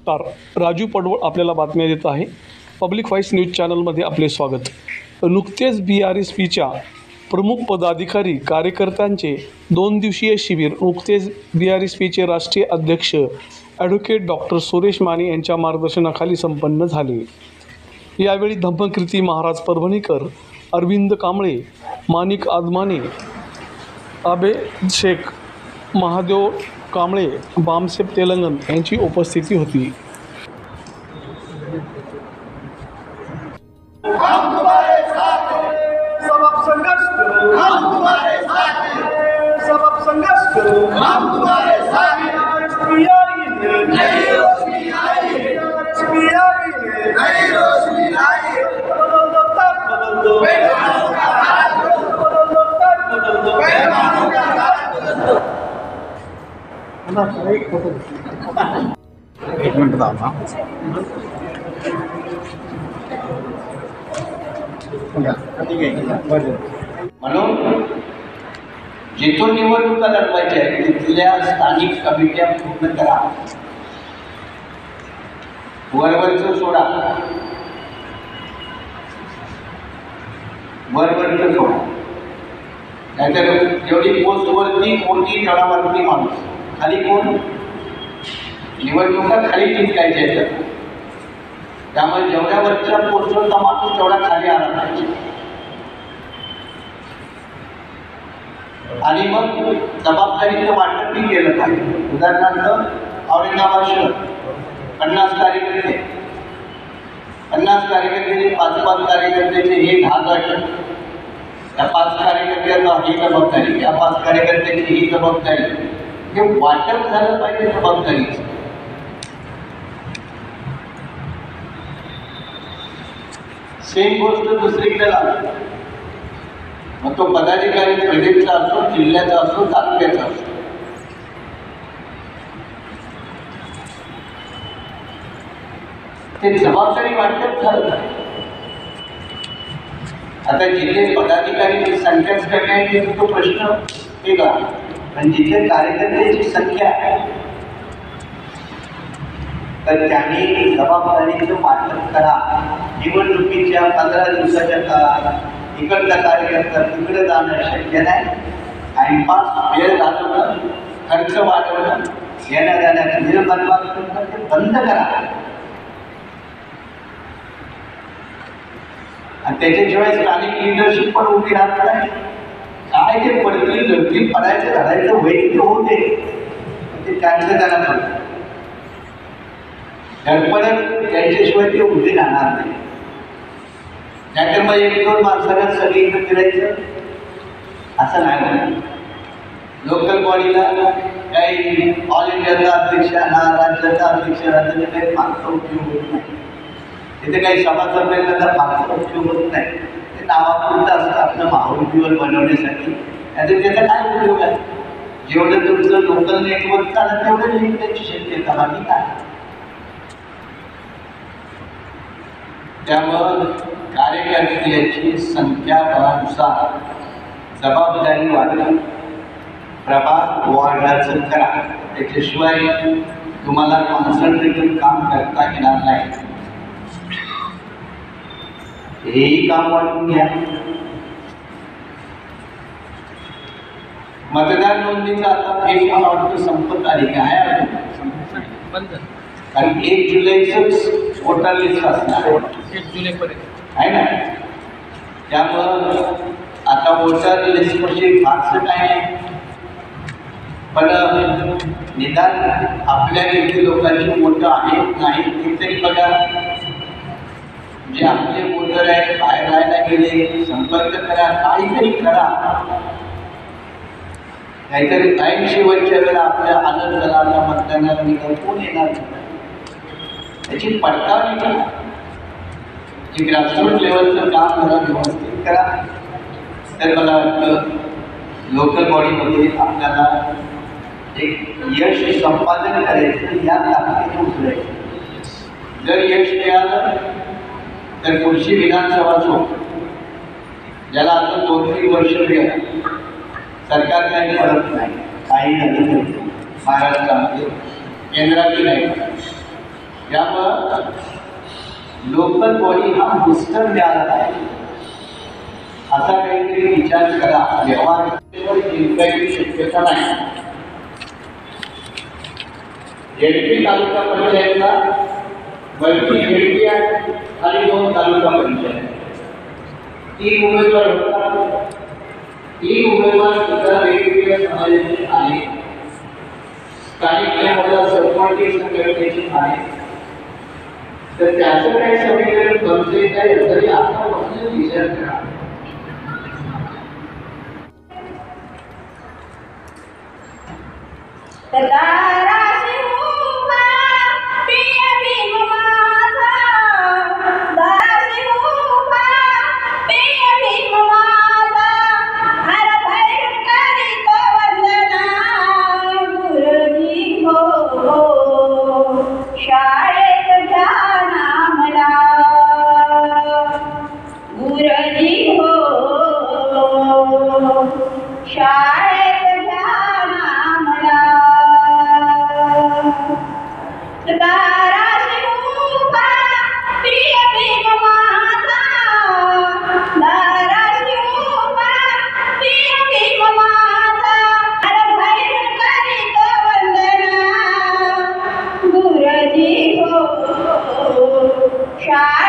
नमस्कार, राजू पडवळ आपल्याला बातम्या देत आहे. पब्लिक व्हॉइस न्यूज चॅनलमध्ये आपले स्वागत. नुकतेच BRSPच्या प्रमुख पदाधिकारी कार्यकर्त्यांचे 2 दिवसीय शिबिर नुकतेच BRSPचे राष्ट्रीय अध्यक्ष ॲडव्होकेट डॉक्टर सुरेश माने यांच्या मार्गदर्शनाखाली संपन्न झाले. यावेळी धम्मकीर्ती महाराज परभणीकर, अरविंद कांबळे, माणिक आदमाने, आबे शेख, महादेव कांबळे, बामसेब तेलंगण यांची उपस्थिती होती. हम तुम्हारे साथ हैं, सबब संघर्ष करो, हम तुम्हारे साथ हैं, सबब संघर्ष करो, हम तुम्हारे साथ हैं। नई रोशनी आई है, नई रोशनी आई है। बदल दो तब बदल दो, बेईमानों का हाथ बदल दो तब बदल दो, बेईमानों का हाथ बदल दो। एक मिनट दादा म्हणून जिथून निवडणुका लढवायच्या आहेत तिथल्या स्थानिक कमिट्या पूर्ण करा. वरवरचं सोडा, वरवरचं सोडा. नाहीतर जेवढी पोस्टवरती मोठी तेवढा वरती माणूस, खाली कोण? निवडणुका खाली जिंकायच्या आहेत. त्यामुळे जेवढ्या वरच्या पोस्टवरचा माणूस तेवढा खाली आला पाहिजे. आणि मग जबाबदारीचं वाटपही केलं पाहिजे. उदाहरणार्थ औरंगाबाद शहर 50 कार्यकर्ते, 50 कार्यकर्त्याचे 5-5 कार्यकर्त्याचे हे 10 गट, त्या 5 कार्यकर्त्यांना ही जबाबदारी, त्या 5 कार्यकर्त्याची ही जबाबदारी, हे वाटप झालं पाहिजे जबाबदारीचं. सेम गोष्ट दुसरीकडे लागते. मग तो पदाधिकारी प्रदेशचा असो, जिल्ह्याचा असो, तालुक्याचा असो. ते जबाबदारी वाटप झालं नाही. आता जिथे पदाधिकाऱ्यांची संख्याच कमी आहे तिथे तो प्रश्न वेगळा, पण जिथे कार्यकर्त्यांची संख्या आहे तर त्यांनी जबाबदारीचं वाटप करा. निवडणुकीच्या 15 दिवसाच्या काळात इकडचा कार्यकर्ता तिकडे जाणं शक्य नाही. टाइमपास, वेळ घालवणं, खर्च वाढवणं, येण्या जाण्याचं वेळ बरबाद करणं ते बंद करा. आणि त्याच्याशिवाय स्थानिक लिडरशिप पण उभी राहत नाही. काय ते पडतील लढतील, पडायचं घडायचं होईल ते होऊ दे, ते त्यांचं त्यांना पडतं. धडपडत त्यांच्याशिवाय ते उभे राहणार नाही. नाहीतर मग 1-2 माणसाला सगळीकडे फिरायचं असं नाही होत. लोकल बॉडीला काही ऑल इंडियाचा अध्यक्ष ना राज्याचा अध्यक्ष राहण्याचा काही फारसा उपयोग होत नाही. तिथे काही सभासदांचा फारसा उपयोग होत नाही. ते नावापुरतं असतं आपलं महाउद्योग बनवण्यासाठी. नाहीतर त्याचा काय उपयोग आहे? जेवढं तुमचं लोकल नेटवर्क चालत तेवढं जिंकण्याची शक्यता बाकी काय. त्यामुळं कार्यकर्त्यांची संख्या बळानुसार जबाबदारी वाढवा. प्रभाग वाढवायचं करा. त्याच्याशिवाय तुम्हाला कॉन्सन्ट्रेटेड काम करता येणार नाही. हेही काम वाढवून घ्या. मतदार नोंदणीचा आता फेज मला वाटतं संपत आली काय बंद, कारण 1 जुलैचंच वोटर लिस्ट असणार, 1 जुलैपर्यंत आहे ना. त्यामुळं आता वोटर लिस्टपाशी फारसं काय नाही, पण निदान आपल्या इथे लोकांची वोटं आहेत नाही ते तरी बघा. जे आपले वोटर आहेत बाहेर राहायला गेले, संपर्क करा, काहीतरी करा. नाहीतरी टाईम शेवटच्या वेळेला आपल्या आनंद झाला मतदानाला निघाल कोण येणार त्याची पडताळणी करा. जे ग्रासरूट लेवलचं काम जरा व्यवस्थित करा. तर मला वाटतं लोकल बॉडीमध्ये आपल्याला एक यश संपादन करायचं, या ताकदीने उतरायचं. जर यश मिळालं तर पुढची विधानसभा ज्याला अजून 2-3 वर्ष मिळालं, सरकार काही फरक नाही, काही नवीन महाराष्ट्रामध्ये केंद्रातही नाही. त्यामुळं लोकल बॉडी हा बूस्टर द्यायला पाहिजे असा काहीतरी विचार करा. व्यवहार जिंकायची शक्यता नाही. येडकी तालुका पंचायतला वरती येडकी आहे आणि 2 तालुका पंचायत 3 उमेदवार होतात. 3 उमेदवार सुद्धा वेगवेगळ्या समाजाचे आहेत. स्थानिक लेवलला सहकारी संघटनेचे आहेत. तर त्याचं काही समीकरण बनते काय तरी आतापासून विचार करा. Try